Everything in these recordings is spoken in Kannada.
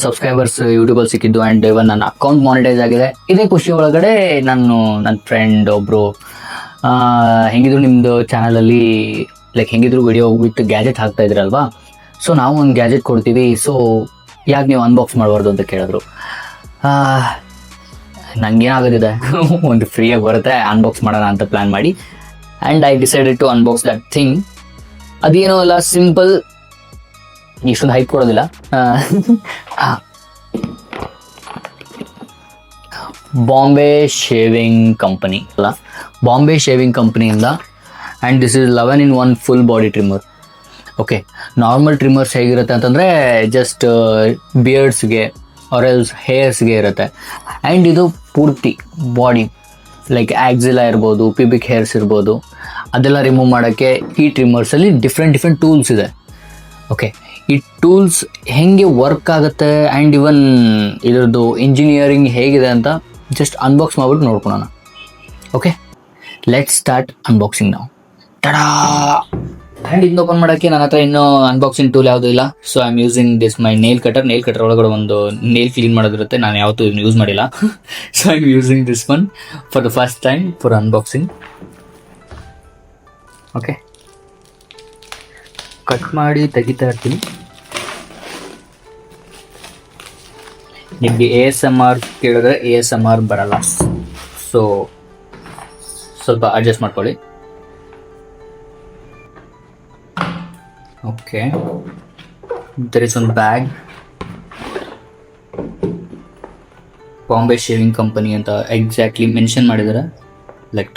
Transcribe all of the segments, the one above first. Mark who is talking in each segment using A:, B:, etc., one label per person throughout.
A: ಸಬ್ಸ್ಕ್ರೈಬರ್ಸ್ ಯೂಟ್ಯೂಬಲ್ಲಿ ಸಿಕ್ಕಿದ್ದು ಆ್ಯಂಡ್ ಇವನ್ ನನ್ನ ಅಕೌಂಟ್ ಮಾನಿಟೈಸ್ ಆಗಿದೆ. ಇದೇ ಖುಷಿ ಒಳಗಡೆ ನಾನು ನನ್ನ ಫ್ರೆಂಡ್ ಒಬ್ಬರು ಹೆಂಗಿದ್ರು ನಿಮ್ಮದು ಚಾನಲಲ್ಲಿ ಹೆಂಗಿದ್ರು ವಿಡಿಯೋ ವಿತ್ ಗ್ಯಾಜೆಟ್ ಹಾಕ್ತಾ ಇದ್ರಲ್ವಾ, ಸೊ ನಾವು ಒಂದು ಗ್ಯಾಜೆಟ್ ಕೊಡ್ತೀವಿ, ಸೊ ಯಾಕೆ ನೀವು ಅನ್ಬಾಕ್ಸ್ ಮಾಡಬಾರ್ದು ಅಂತ ಕೇಳಿದ್ರು. ನನಗೇನಾಗೋದಿದೆ ಒಂದು ಫ್ರೀಯಾಗಿ ಬರುತ್ತೆ, ಅನ್ಬಾಕ್ಸ್ ಮಾಡೋಣ ಅಂತ ಪ್ಲ್ಯಾನ್ ಮಾಡಿ and I decided to unbox that thing. ಅದೇನೋ ಅಲ್ಲ, ಸಿಂಪಲ್, ಇಷ್ಟೊಂದು ಹೈಪ್ ಕೊಡೋದಿಲ್ಲ. ಬಾಂಬೆ ಶೇವಿಂಗ್ ಕಂಪನಿ ಅಲ್ಲ, ಬಾಂಬೆ ಶೇವಿಂಗ್ ಕಂಪನಿಯಿಂದ. And this is 11-in-1 full body trimmer. Okay, normal trimmers ಹೇಗಿರುತ್ತೆ ಅಂತಂದರೆ ಜಸ್ಟ್ ಬಿಯರ್ಡ್ಸ್ಗೆ ಆರ್ ಎಲ್ಸ್ ಹೇರ್ಸ್ಗೆ ಇರುತ್ತೆ. ಆ್ಯಂಡ್ ಇದು ಪೂರ್ತಿ ಬಾಡಿ ಆಕ್ಸಿಲಾ ಇರ್ಬೋದು, ಪ್ಯೂಬಿಕ್ ಹೇರ್ಸ್ ಇರ್ಬೋದು, ಅದೆಲ್ಲ ರಿಮೂವ್ ಮಾಡೋಕ್ಕೆ ಈ ಟ್ರಿಮ್ಮರ್ಸಲ್ಲಿ ಡಿಫ್ರೆಂಟ್ ಟೂಲ್ಸ್ ಇದೆ. ಓಕೆ, ಈ ಟೂಲ್ಸ್ ಹೆಂಗೆ ವರ್ಕ್ ಆಗುತ್ತೆ ಆ್ಯಂಡ್ ಇವನ್ ಇದರದ್ದು ಇಂಜಿನಿಯರಿಂಗ್ ಹೇಗಿದೆ ಅಂತ ಜಸ್ಟ್ ಅನ್ಬಾಕ್ಸ್ ಮಾಡಿಬಿಟ್ಟು ನೋಡ್ಕೊಳೋಣ. ಓಕೆ, ಲೆಟ್ಸ್ ಸ್ಟಾರ್ಟ್ ಅನ್ಬಾಕ್ಸಿಂಗ್ ನಾವು. ಟಡಾ! ಹ್ಯಾಂಡ್ ಇಂದ ಓಪನ್ ಮಾಡೋಕ್ಕೆ ನನ್ನ ಹತ್ರ ಇನ್ನೂ ಅನ್ಬಾಕ್ಸಿಂಗ್ ಟೂಲ್ ಯಾವುದೂ ಇಲ್ಲ. So I am using this my nail cutter ಒಳಗಡೆ ಒಂದು ನೇಲ್ ಕ್ಲೀನ್ ಮಾಡೋದಿರುತ್ತೆ, ನಾನು ಯಾವತ್ತೂ ಇದನ್ನು ಯೂಸ್ ಮಾಡಿಲ್ಲ. So I am using this one for the first time for unboxing. Okay, cut ಮಾಡಿ ತೆಗಿತಾ ಇರ್ತೀನಿ. ನಿಮಗೆ ASMR ಕೇಳಿದ್ರೆ ASMR ಬರಲ್ಲ, ಸೊ ಸ್ವಲ್ಪ ಅಡ್ಜಸ್ಟ್ ಮಾಡ್ಕೊಳ್ಳಿ. ಓಕೆ, ದರ್ ಇಸ್ ಒಂದು ಬ್ಯಾಗ್, ಬಾಂಬೆ ಶೇವಿಂಗ್ ಕಂಪನಿ ಅಂತ ಎಕ್ಸಾಕ್ಟ್ಲಿ ಮೆನ್ಷನ್ ಮಾಡಿದ್ದಾರೆ,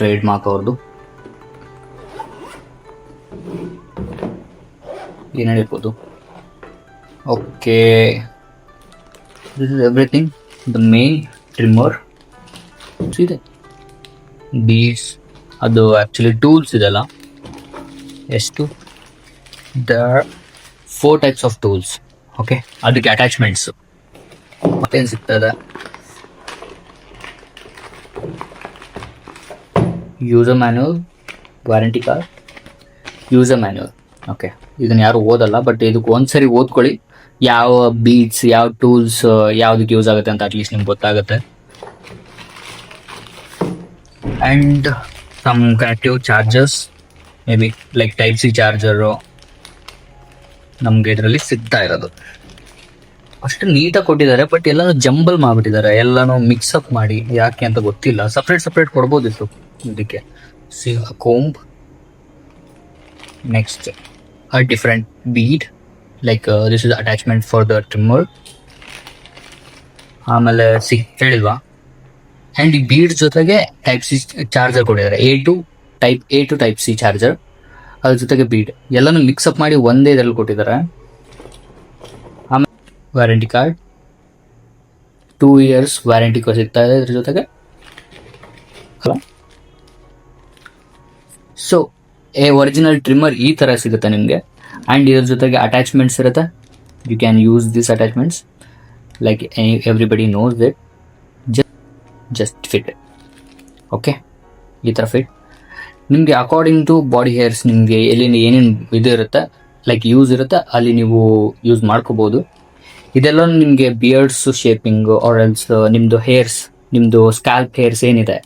A: ಟ್ರೇಡ್ ಮಾರ್ಕ್ ಅವ್ರದ್ದು. ಏನು ಹೇಳಿರ್ಬೋದು. Okay, this is everything. The main trimmer ಇದೆ, ಬೀಡ್ಸ್, ಅದು ಆ್ಯಕ್ಚುಲಿ ಟೂಲ್ಸ್ ಇದೆಲ್ಲ. ಎಷ್ಟು? There are 4 types of tools. Okay, ಅದಕ್ಕೆ ಅಟ್ಯಾಚ್ಮೆಂಟ್ಸು ಮತ್ತೇನು ಸಿಗ್ತದೆ? User manual, warranty card, user manual. Okay, ಇದನ್ನು ಯಾರು ಓದಲ್ಲ, ಬಟ್ ಇದಕ್ಕೆ ಒಂದ್ಸರಿ ಓದ್ಕೊಳ್ಳಿ, ಯಾವ ಬೀಡ್ಸ್, ಯಾವ ಟೂಲ್ಸ್ ಯಾವುದಕ್ಕೆ ಯೂಸ್ ಆಗುತ್ತೆ ಅಂತ ಅಟ್ಲೀಸ್ಟ್ ನಿಮ್ಗೆ ಗೊತ್ತಾಗುತ್ತೆ. And some connective chargers, maybe Type-C charger ನಮಗೆ ಇದರಲ್ಲಿ ಸಿಗ್ತಾ ಇರೋದು. ಅಷ್ಟು ನೀಟಾಗಿ ಕೊಟ್ಟಿದ್ದಾರೆ, ಬಟ್ ಎಲ್ಲನೂ ಜಂಬಲ್ ಮಾಡಿಬಿಟ್ಟಿದ್ದಾರೆ, ಎಲ್ಲನೂ ಮಿಕ್ಸಪ್ ಮಾಡಿ. ಯಾಕೆ ಅಂತ ಗೊತ್ತಿಲ್ಲ, ಸಪ್ರೇಟ್ ಕೊಡ್ಬೋದಿತ್ತು ಇದಕ್ಕೆ. C comb, next a different bead, this is attachment for the trimmer. ಆಮೇಲೆ ಹೇಳಿಲ್ವಾ, ಆ್ಯಂಡ್ ಈ ಬೀಡ್ ಜೊತೆಗೆ Type-C ಚಾರ್ಜರ್ ಕೊಟ್ಟಿದ್ದಾರೆ, A to Type-C ಚಾರ್ಜರ್, ಅದ್ರ ಜೊತೆಗೆ ಬೀಡ್, ಎಲ್ಲನೂ ಮಿಕ್ಸಪ್ ಮಾಡಿ ಒಂದೇ ಇದರಲ್ಲಿ ಕೊಟ್ಟಿದ್ದಾರೆ. ಆಮೇಲೆ ವ್ಯಾರಂಟಿ ಕಾರ್ಡ್, 2 years ವ್ಯಾರಂಟಿ ಸಿಗ್ತಾ ಇದೆ ಇದ್ರ ಜೊತೆಗೆ. ಸೊ ಒರಿಜಿನಲ್ ಟ್ರಿಮ್ಮರ್ ಈ ಥರ ಸಿಗುತ್ತೆ ನಿಮಗೆ. ಆ್ಯಂಡ್ ಇದ್ರ ಜೊತೆಗೆ ಅಟ್ಯಾಚ್ಮೆಂಟ್ಸ್ ಇರುತ್ತೆ, you can use this attachments everybody knows it, just fit. Okay, ಈ ಥರ ಫಿಟ್ ನಿಮಗೆ ಅಕಾರ್ಡಿಂಗ್ ಟು ಬಾಡಿ ಹೇರ್ಸ್, ನಿಮಗೆ ಎಲ್ಲಿ ಏನೇನು ಇದು ಇರುತ್ತೆ ಯೂಸ್ ಇರುತ್ತೆ ಅಲ್ಲಿ ನೀವು ಯೂಸ್ ಮಾಡ್ಕೋಬೋದು. ಇದೆಲ್ಲ ನಿಮಗೆ ಬಿಯರ್ಡ್ಸು ಶೇಪಿಂಗು ಆರ್ ಎಲ್ಸ್ ನಿಮ್ಮದು ಹೇರ್ಸ್, ನಿಮ್ಮದು ಸ್ಕ್ಯಾಲ್ಪ್ ಹೇರ್ಸ್ ಏನಿದೆ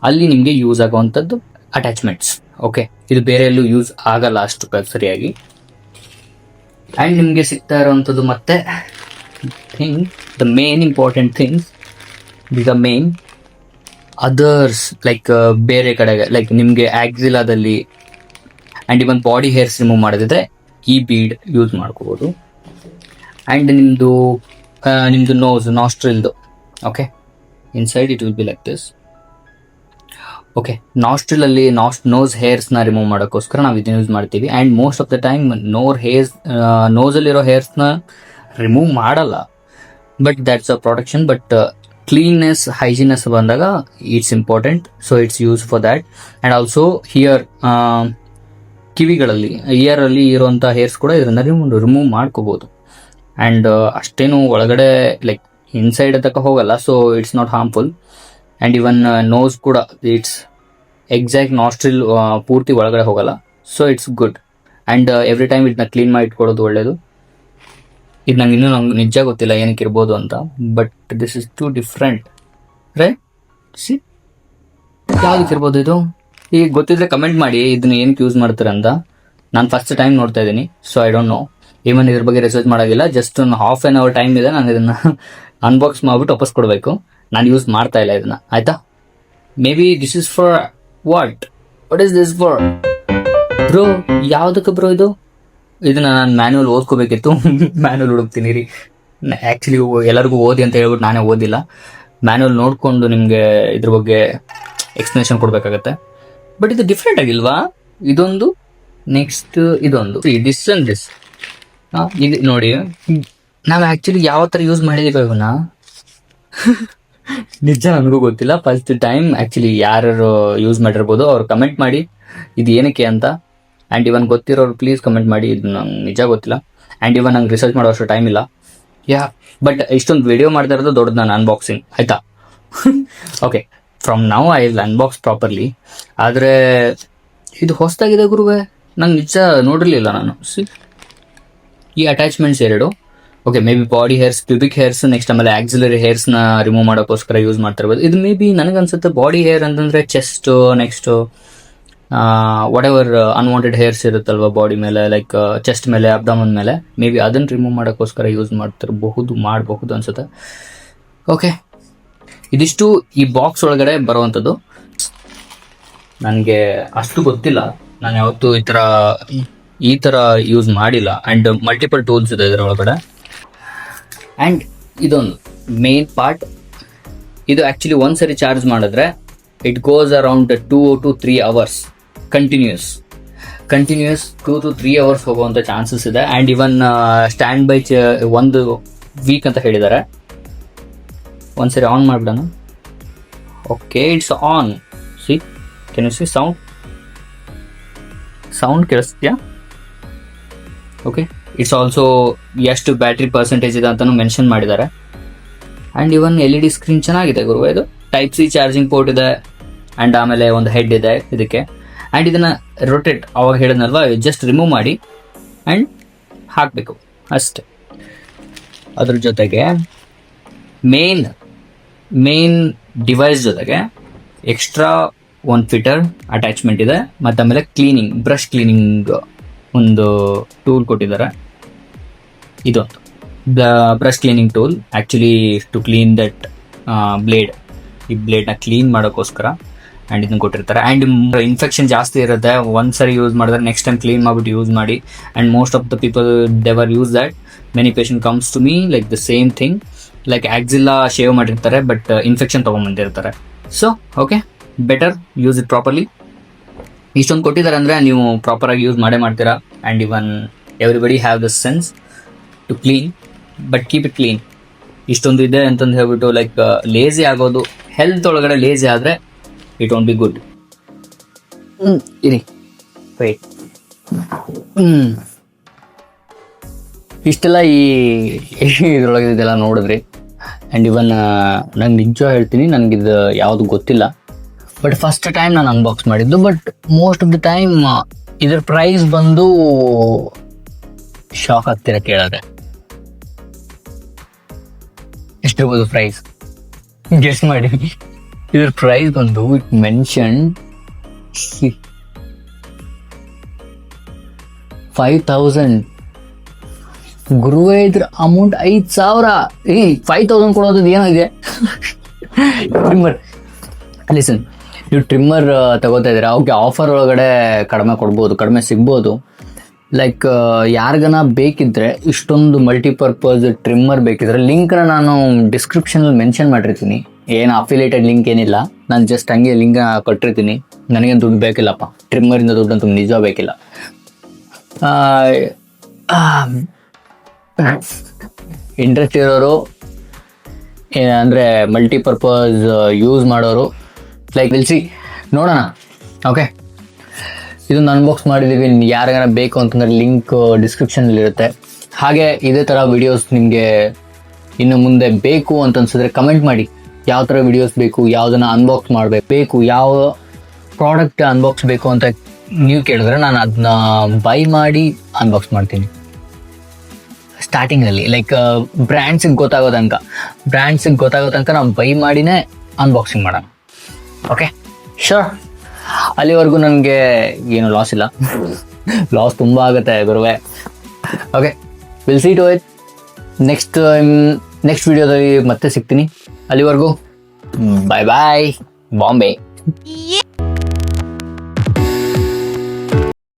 A: ಅಲ್ಲಿ ನಿಮಗೆ ಯೂಸ್ ಆಗೋವಂಥದ್ದು ಅಟ್ಯಾಚ್ಮೆಂಟ್ಸ್. ಓಕೆ, ಇದು ಬೇರೆ ಎಲ್ಲೂ ಯೂಸ್ ಆಗಲ್ಲ ಅಷ್ಟು ಸರಿಯಾಗಿ. ಆ್ಯಂಡ್ ನಿಮಗೆ ಸಿಗ್ತಾ ಇರೋವಂಥದ್ದು ಮತ್ತೆ the main important things, the main others ಬೇರೆ ಕಡೆಗೆ ನಿಮಗೆ ಆಕ್ಸಿಲಾದಲ್ಲಿ and even body hairs remove ಮಾಡೋದಿದ್ರೆ ಈ ಬೀಡ್ ಯೂಸ್ ಮಾಡ್ಕೋಬೋದು. ಆ್ಯಂಡ್ ನಿಮ್ಮದು ನಾಸ್ಟ್ರಿಲ್ದು. Okay, inside it will be like this. Okay, ನಾಸ್ಟ್ರಿಲಲ್ಲಿ ನೋಸ್ ಹೇರ್ಸ್ನ ರಿಮೂವ್ ಮಾಡೋಕ್ಕೋಸ್ಕರ ನಾವು ಇದನ್ನ ಯೂಸ್ ಮಾಡ್ತೀವಿ. And most of the time ನೋಸಲ್ಲಿರೋ ಹೇರ್ಸ್ನ ರಿಮೂವ್ ಮಾಡಲ್ಲ, but that's a protection. But cleanness, hygieneness ಬಂದಾಗ it's important, so it's use for that. And also ಕಿವಿಗಳಲ್ಲಿ, ಇಯರಲ್ಲಿ ಇರುವಂಥ ಹೇರ್ಸ್ ಕೂಡ ಇದರಿಂದ ರಿಮೂವ್ ಮಾಡ್ಕೋಬೋದು. ಆ್ಯಂಡ್ ಅಷ್ಟೇನು ಒಳಗಡೆ ಇನ್ಸೈಡ್ ತನಕ ಹೋಗಲ್ಲ, so it's not harmful. And even nose ಕೂಡ ಇಟ್ಸ್ ಎಕ್ಸಾಕ್ಟ್ ನಾಸ್ಟ್ರಿಲ್ ಪೂರ್ತಿ ಒಳಗಡೆ ಹೋಗಲ್ಲ, so it's good. And every time ಇದನ್ನ ಕ್ಲೀನ್ ಮಾಡಿ ಇಟ್ಕೊಳ್ಳೋದು ಒಳ್ಳೆಯದು. ಇದು ನಂಗೆ ನಿಜ ಗೊತ್ತಿಲ್ಲ ಏನಕ್ಕೆ ಇರ್ಬೋದು ಅಂತ, but this is too different right. See ಯಾವ್ದಕ್ಕೆ ಇರ್ಬೋದು ಇದು? ಈಗ ಗೊತ್ತಿದ್ರೆ ಕಮೆಂಟ್ ಮಾಡಿ ಇದನ್ನ ಏನಕ್ಕೆ ಯೂಸ್ ಮಾಡ್ತಾರೆ ಅಂತ. ನಾನು ಫಸ್ಟ್ ಟೈಮ್ ನೋಡ್ತಾ ಇದ್ದೀನಿ, so I don't know. Even ಇದ್ರ ಬಗ್ಗೆ ರಿಸರ್ಚ್ ಮಾಡೋದಿಲ್ಲ. ಜಸ್ಟ್ ಒಂದು ಹಾಫ್ ಆನ್ ಅವರ್ ಟೈಮ್ ಇದೆ, ನಾನು ಇದನ್ನ ಅನ್ಬಾಕ್ಸ್ ಮಾಡ್ಬಿಟ್ಟು ವಾಪಸ್ ಕೊಡಬೇಕು. ನಾನು ಯೂಸ್ ಮಾಡ್ತಾ ಇಲ್ಲ ಇದನ್ನ, ಆಯ್ತಾ? May be this is for what is this for bro? ಯಾವ್ದಕ್ಕೆ ಬ್ರೋ ಇದು? ಇದನ್ನ ನಾನು ಮ್ಯಾನ್ಯುವಲ್ ಓದ್ಕೋಬೇಕಿತ್ತು. ಮ್ಯಾನ್ಯುವಲ್ ಹುಡುಕ್ತೀನಿ ರೀ. ಆ್ಯಕ್ಚುಲಿ ಎಲ್ಲರಿಗೂ ಓದಿ ಅಂತ ಹೇಳ್ಬಿಟ್ಟು ನಾನೇ ಓದಿಲ್ಲ. ಮ್ಯಾನ್ಯುವಲ್ ನೋಡಿಕೊಂಡು ನಿಮಗೆ ಇದ್ರ ಬಗ್ಗೆ ಎಕ್ಸ್ಪ್ಲನೇಷನ್ ಕೊಡಬೇಕಾಗತ್ತೆ. ಬಟ್ ಇದು ಡಿಫ್ರೆಂಟ್ ಆಗಿಲ್ವಾ? ಇದೊಂದು, ನೆಕ್ಸ್ಟ್ ಇದೊಂದು, ದಿಸ್ ಅಂಡ್ ದಿಸ್. ಇದು ನೋಡಿ, ನಾವು ಆ್ಯಕ್ಚುಲಿ ಯಾವ ಥರ ಯೂಸ್ ಮಾಡಿದ್ದೀವಿ ಇವನ್ನ ನಿಜ ನನಗೂ ಗೊತ್ತಿಲ್ಲ. ಫಸ್ಟ್ ಟೈಮ್ ಆ್ಯಕ್ಚುಲಿ ಯಾರು ಯೂಸ್ ಮಾಡಿರ್ಬೋದು ಅವ್ರು ಕಮೆಂಟ್ ಮಾಡಿ ಇದು ಏನಕ್ಕೆ ಅಂತ. ಆ್ಯಂಡ್ ಇವನ್ ಗೊತ್ತಿರೋರು ಪ್ಲೀಸ್ ಕಮೆಂಟ್ ಮಾಡಿ. ಇದು ನಂಗೆ ನಿಜ ಗೊತ್ತಿಲ್ಲ. ಆ್ಯಂಡ್ ಇವನ್ ನಂಗೆ ರಿಸರ್ಚ್ ಮಾಡೋ ಅಷ್ಟು ಟೈಮ್ ಇಲ್ಲ. ಬಟ್ ಇಷ್ಟೊಂದು ವಿಡಿಯೋ ಮಾಡ್ತಾ ಇರೋದು ದೊಡ್ಡದು ನಾನು ಅನ್ಬಾಕ್ಸಿಂಗ್, ಆಯ್ತಾ? Okay, from now I will unbox properly. ಆದರೆ ಇದು ಹೊಸದಾಗಿದೆ ಗುರುವೆ, ನಂಗೆ ನಿಜ ನೋಡಿರಲಿಲ್ಲ ನಾನು. ಈ ಅಟ್ಯಾಚ್ಮೆಂಟ್ಸ್ ಎರಡು, okay, may be body hairs, pubic hairs, next ಆಮೇಲೆ ಆಕ್ಸಿಲರಿ ಹೇರ್ಸ್ನ ರಿಮೂವ್ ಮಾಡೋಕ್ಕೋಸ್ಕರ ಯೂಸ್ ಮಾಡ್ತಿರ್ಬೋದು. ಇದು ಮೇ ಬಿ ನನಗನ್ಸುತ್ತೆ ಬಾಡಿ ಹೇರ್ ಅಂತಂದರೆ chest, next what ever unwanted hairs ಇರುತ್ತಲ್ವ ಬಾಡಿ ಮೇಲೆ, ಲೈಕ್ ಚೆಸ್ಟ್ ಮೇಲೆ, ಅಬ್ಡಮನ್ ಮೇಲೆ, ಮೇ ಬಿ ಅದನ್ನು ರಿಮೂವ್ ಮಾಡೋಕ್ಕೋಸ್ಕರ ಯೂಸ್ ಮಾಡಬಹುದು ಅನ್ಸುತ್ತೆ. ಓಕೆ, ಇದಿಷ್ಟು ಈ ಬಾಕ್ಸ್ ಒಳಗಡೆ ಬರುವಂಥದ್ದು. ನನಗೆ ಅಷ್ಟು ಗೊತ್ತಿಲ್ಲ, ನಾನು ಯಾವತ್ತೂ ಈ ಥರ ಯೂಸ್ ಮಾಡಿಲ್ಲ. ಆ್ಯಂಡ್ ಮಲ್ಟಿಪಲ್ ಟೂಲ್ಸ್ ಇದೆ ಇದರ ಒಳಗಡೆ. ಆ್ಯಂಡ್ ಇದೊಂದು ಮೇನ್ ಪಾರ್ಟ್. ಇದು ಆ್ಯಕ್ಚುಲಿ ಒಂದ್ಸರಿ ಚಾರ್ಜ್ ಮಾಡಿದ್ರೆ it goes around 2 to 3 hours continuous 2 to 3 hours ಹೋಗುವಂಥ ಚಾನ್ಸಸ್ ಇದೆ. And even stand by 1 week ಅಂತ ಹೇಳಿದ್ದಾರೆ. ಒಂದ್ಸರಿ ಆನ್ ಮಾಡಿಬಿಡೋಣ. Okay, it's on. See, can you see sound ಕೇಳಿಸ್ತೀಯಾ? ಓಕೆ, ಇಟ್ಸ್ ಆಲ್ಸೋ ಎಷ್ಟು ಬ್ಯಾಟ್ರಿ ಪರ್ಸೆಂಟೇಜ್ ಇದೆ ಅಂತಲೂ ಮೆನ್ಷನ್ ಮಾಡಿದ್ದಾರೆ. ಆ್ಯಂಡ್ ಇವನ್ LED ಸ್ಕ್ರೀನ್ ಚೆನ್ನಾಗಿದೆ ಗುರು. ಇದು Type-C ಚಾರ್ಜಿಂಗ್ ಪೋರ್ಟ್ ಇದೆ. ಆ್ಯಂಡ್ ಆಮೇಲೆ ಒಂದು ಹೆಡ್ ಇದೆ ಇದಕ್ಕೆ. ಆ್ಯಂಡ್ ಇದನ್ನು ರೊಟೇಟ್ ಅವಾಗ ಹೇಳಿದ್ನಲ್ವ, ಜಸ್ಟ್ ರಿಮೂವ್ ಮಾಡಿ ಆ್ಯಂಡ್ ಹಾಕಬೇಕು ಅಷ್ಟೆ. ಅದ್ರ ಜೊತೆಗೆ ಮೇನ್ ಡಿವೈಸ್ ಜೊತೆಗೆ ಎಕ್ಸ್ಟ್ರಾ ಒಂದು ಫಿಟರ್ ಅಟ್ಯಾಚ್ಮೆಂಟ್ ಇದೆ. ಮತ್ತು ಆಮೇಲೆ ಬ್ರಷ್ ಕ್ಲೀನಿಂಗ್ ಒಂದು ಟೂಲ್ ಕೊಟ್ಟಿದ್ದಾರೆ. ಇದೊಂದು brush cleaning tool, actually to clean that blade. ಈ ಬ್ಲೇಡ್ನ ಕ್ಲೀನ್ ಮಾಡೋಕ್ಕೋಸ್ಕರ ಆ್ಯಂಡ್ ಇದನ್ನು ಕೊಟ್ಟಿರ್ತಾರೆ. ಆ್ಯಂಡ್ ಇನ್ಫೆಕ್ಷನ್ ಜಾಸ್ತಿ ಇರುತ್ತೆ, ಒಂದು ಸರಿ ಯೂಸ್ ಮಾಡಿದ್ರೆ ನೆಕ್ಸ್ಟ್ ಟೈಮ್ ಕ್ಲೀನ್ ಮಾಡಿಬಿಟ್ಟು ಯೂಸ್ ಮಾಡಿ. And most of the people they're use that. Many patient comes to me like the same thing, like axilla shave ಮಾಡಿರ್ತಾರೆ ಬಟ್ ಇನ್ಫೆಕ್ಷನ್ ತೊಗೊಂಬಂದಿರ್ತಾರೆ. So okay, better use it properly. ಇಷ್ಟೊಂದು ಕೊಟ್ಟಿದ್ದಾರೆ ಅಂದರೆ ನೀವು ಪ್ರಾಪರಾಗಿ ಯೂಸ್ ಮಾಡ್ತೀರಾ. And even everybody have the sense to clean, but keep it clean. ಇಷ್ಟೊಂದು ಇದೆ ಅಂತಂದು ಹೇಳ್ಬಿಟ್ಟು ಲೈಕ್ ಲೇಜಿ ಆಗೋದು, ಹೆಲ್ತ್ ಒಳಗಡೆ ಲೇಜಿ ಆದರೆ ಇಟ್ ವೋಂಟ್ ಬಿ ಗುಡ್. ಇರಿ ವೇಟ್. ಇಷ್ಟೆಲ್ಲ ಇದ್ರೊಳಗೆ ಇದೆಲ್ಲ ನೋಡಿದ್ರಿ. ಆ್ಯಂಡ್ ಇವನ್ ನಂಗೆ ನಿಜ ಹೇಳ್ತೀನಿ, ನನಗಿದು ಯಾವುದು ಗೊತ್ತಿಲ್ಲ. ಬಟ್ ಫಸ್ಟ್ ಟೈಮ್ ನಾನು ಅನ್ಬಾಕ್ಸ್ ಮಾಡಿದ್ದು. But most of the time ಇದ್ರ ಪ್ರೈಸ್ ಬಂದು ಶಾಕ್ ಆಗ್ತೀರ ಕೇಳಿದ್ರೆ. ಎಷ್ಟಿರ್ಬೋದು ಪ್ರೈಸ್? ಗೆಸ್ ಮಾಡಿ. ಇದ್ರ ಪ್ರೈಸ್ ಬಂದು ಇಟ್ ಮೆನ್ಷನ್ 5,000. ಗುರುವೇ, ಇದ್ರ ಅಮೌಂಟ್ 5,000. 5,000 ಕೊಡೋದು ಏನಾಗಿದೆ? ಟ್ರಿಮ್ಮರ್, ಲಿಸನ್, ನೀವು ಟ್ರಿಮ್ಮರ್ ತಗೋತಾ ಇದ್ದೀರಾ, ಓಕೆ, ಆಫರ್ ಒಳಗಡೆ ಕಡಿಮೆ ಕೊಡ್ಬೋದು, ಕಡಿಮೆ ಸಿಗ್ಬೋದು. ಲೈಕ್ ಯಾರಿಗನ ಬೇಕಿದ್ರೆ, ಇಷ್ಟೊಂದು ಮಲ್ಟಿಪರ್ಪಸ್ ಟ್ರಿಮ್ಮರ್ ಬೇಕಿದ್ರೆ ಲಿಂಕ್ನ ನಾನು ಡಿಸ್ಕ್ರಿಪ್ಷನಲ್ಲಿ ಮೆನ್ಷನ್ ಮಾಡಿರ್ತೀನಿ. ಏನು ಅಫಿಲೇಟೆಡ್ ಲಿಂಕ್ ಏನಿಲ್ಲ, ನಾನು ಜಸ್ಟ್ ಹಂಗೆ ಲಿಂಕ್ ಕೊಟ್ಟಿರ್ತೀನಿ. ನನಗೇನು ದುಡ್ಡು ಬೇಕಿಲ್ಲಪ್ಪ, ಟ್ರಿಮ್ಮರಿಂದ ದುಡ್ಡು ಅಂತೂ ನಿಜ ಬೇಕಿಲ್ಲ. ಇಂಟ್ರೆಸ್ಟ್ ಇರೋರು, ಅಂದರೆ ಮಲ್ಟಿಪರ್ಪಸ್ ಯೂಸ್ ಮಾಡೋರು, ಲೈಕ್ ನಿಲ್ಸಿ ನೋಡೋಣ. ಓಕೆ, ಇದನ್ನು ಅನ್ಬಾಕ್ಸ್ ಮಾಡಿದ್ದೀವಿ. ಯಾರಿಗಾರ ಬೇಕು ಅಂತಂದರೆ ಲಿಂಕ್ ಡಿಸ್ಕ್ರಿಪ್ಷನಲ್ಲಿರುತ್ತೆ. ಹಾಗೆ ಇದೇ ಥರ ವಿಡಿಯೋಸ್ ನಿಮಗೆ ಇನ್ನು ಮುಂದೆ ಬೇಕು ಅಂತ ಅನ್ಸಿದ್ರೆ ಕಮೆಂಟ್ ಮಾಡಿ. ಯಾವ ಥರ ವಿಡಿಯೋಸ್ ಬೇಕು, ಯಾವುದನ್ನು ಅನ್ಬಾಕ್ಸ್ ಮಾಡಬೇಕು, ಯಾವ ಪ್ರಾಡಕ್ಟ್ ಅನ್ಬಾಕ್ಸ್ ಬೇಕು ಅಂತ ನೀವು ಕೇಳಿದ್ರೆ ನಾನು ಅದನ್ನ ಬೈ ಮಾಡಿ ಅನ್ಬಾಕ್ಸ್ ಮಾಡ್ತೀನಿ. ಸ್ಟಾರ್ಟಿಂಗಲ್ಲಿ ಲೈಕ್ ಬ್ರ್ಯಾಂಡ್ಸಿಗೆ ಗೊತ್ತಾಗೋ ತನಕ ನಾವು ಬೈ ಮಾಡಿನೇ ಅನ್ಬಾಕ್ಸಿಂಗ್ ಮಾಡೋಣ. Okay sure. ಅಲ್ಲಿವರೆಗೂ ನನಗೆ ಏನು ಲಾಸ್ ಇಲ್ಲ. ಲಾಸ್ ತುಂಬ ಆಗುತ್ತೆ ಗುರುವೆ. Okay, will see to it next ವಿಡಿಯೋದಲ್ಲಿ ಮತ್ತೆ ಸಿಗ್ತೀನಿ. ಅಲ್ಲಿವರೆಗೂ ಬಾಯ್ ಬಾಯ್ ಬಾಂಬೆ.